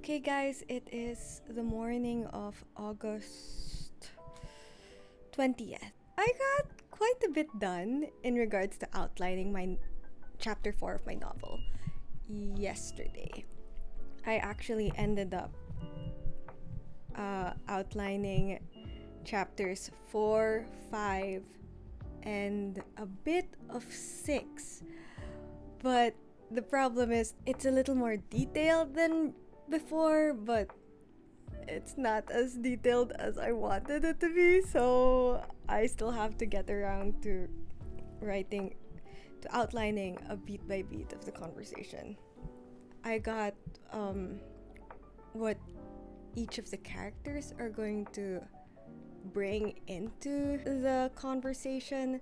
Okay guys, it is the morning of August 20th. I got quite a bit done in regards to outlining my chapter 4 of my novel yesterday. I actually ended up outlining chapters 4, 5, and a bit of 6. But the problem is it's a little more detailed than before, but it's not as detailed as I wanted it to be, so I still have to get around to outlining a beat by beat of the conversation. I got what each of the characters are going to bring into the conversation,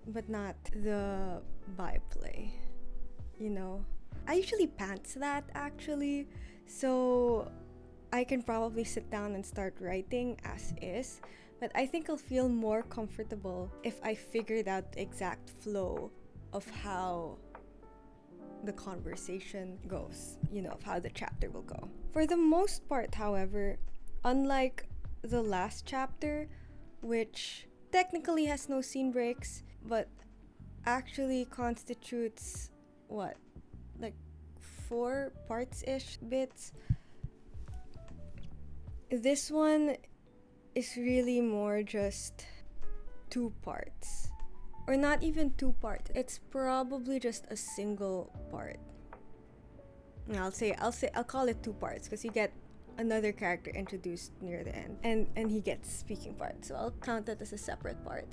but not the byplay. I usually pants that actually, so I can probably sit down and start writing as is, but I think I'll feel more comfortable if I figured out the exact flow of how the conversation goes, of how the chapter will go. For the most part, however, unlike the last chapter, which technically has no scene breaks, but actually constitutes like 4 parts-ish bits, this one is really more just 2 parts. Or not even 2 parts. It's probably just a single part. I'll call it 2 parts because you get another character introduced near the end, and he gets speaking part. So I'll count that as a separate part.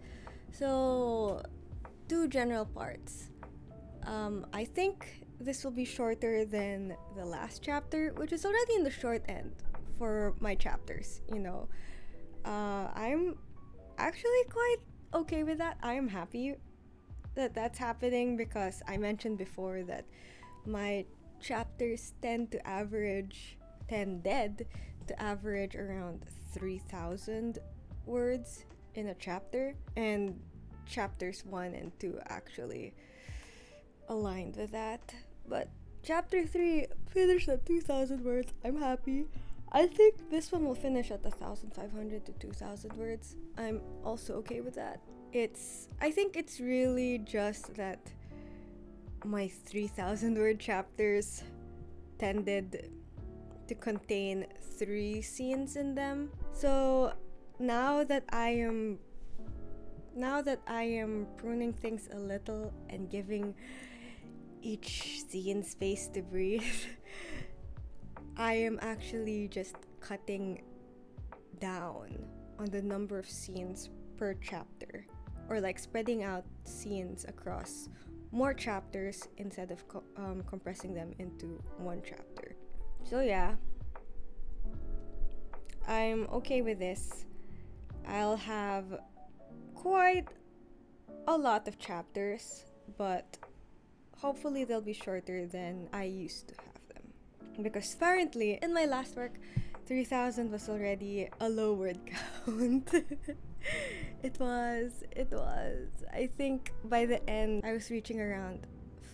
So 2 general parts. I think this will be shorter than the last chapter, which is already in the short end for my chapters. I'm actually quite okay with that. I am happy that that's happening because I mentioned before that my chapters tended to average around 3,000 words in a chapter, and chapters 1 and 2 actually aligned with that. But chapter 3 finished at 2,000 words. I'm happy. I think this one will finish at 1,500 to 2,000 words. I'm also okay with that. I think it's really just that my 3,000 word chapters tended to contain 3 scenes in them. So now that I am pruning things a little and giving each scene space to breathe, I am actually just cutting down on the number of scenes per chapter, or like spreading out scenes across more chapters instead of compressing them into one chapter. So yeah, I'm okay with this. I'll have quite a lot of chapters, but hopefully they'll be shorter than I used to have them. Because apparently, in my last work, 3,000 was already a low word count. It was. I think by the end, I was reaching around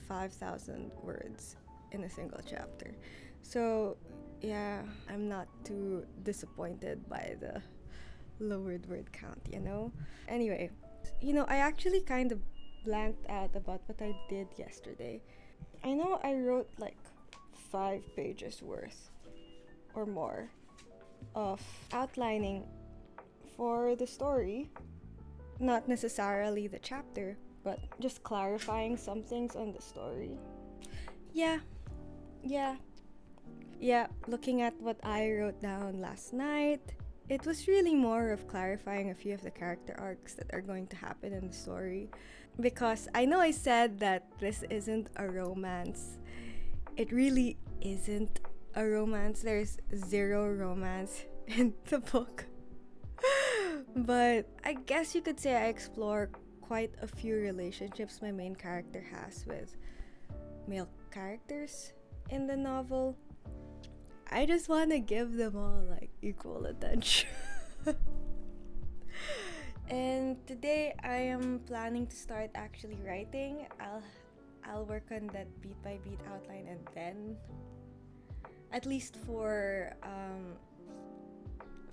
5,000 words in a single chapter. So, yeah, I'm not too disappointed by the lowered word count, Anyway, I actually kind of blanked out about what I did yesterday. I know I wrote like 5 pages worth or more of outlining for the story, not necessarily the chapter, but just clarifying some things on the story. Yeah, looking at what I wrote down last night, it was really more of clarifying a few of the character arcs that are going to happen in the story. Because I know I said that this isn't a romance. It really isn't a romance. There's 0 romance in the book. But I guess you could say I explore quite a few relationships my main character has with male characters in the novel. I just want to give them all like equal attention. And today I am planning to start actually writing. I'll work on that beat by beat outline, and then at least for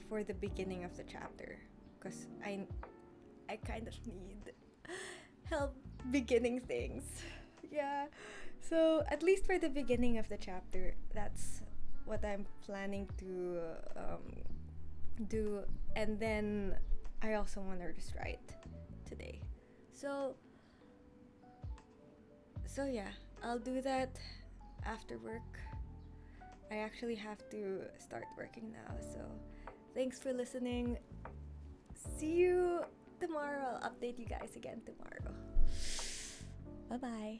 the beginning of the chapter, because I kind of need help beginning things. Yeah. So at least for the beginning of the chapter, that's what I'm planning to do. And then I also want to just write today. So yeah, I'll do that after work. I actually have to start working now. So thanks for listening. See you tomorrow. I'll update you guys again tomorrow. Bye bye.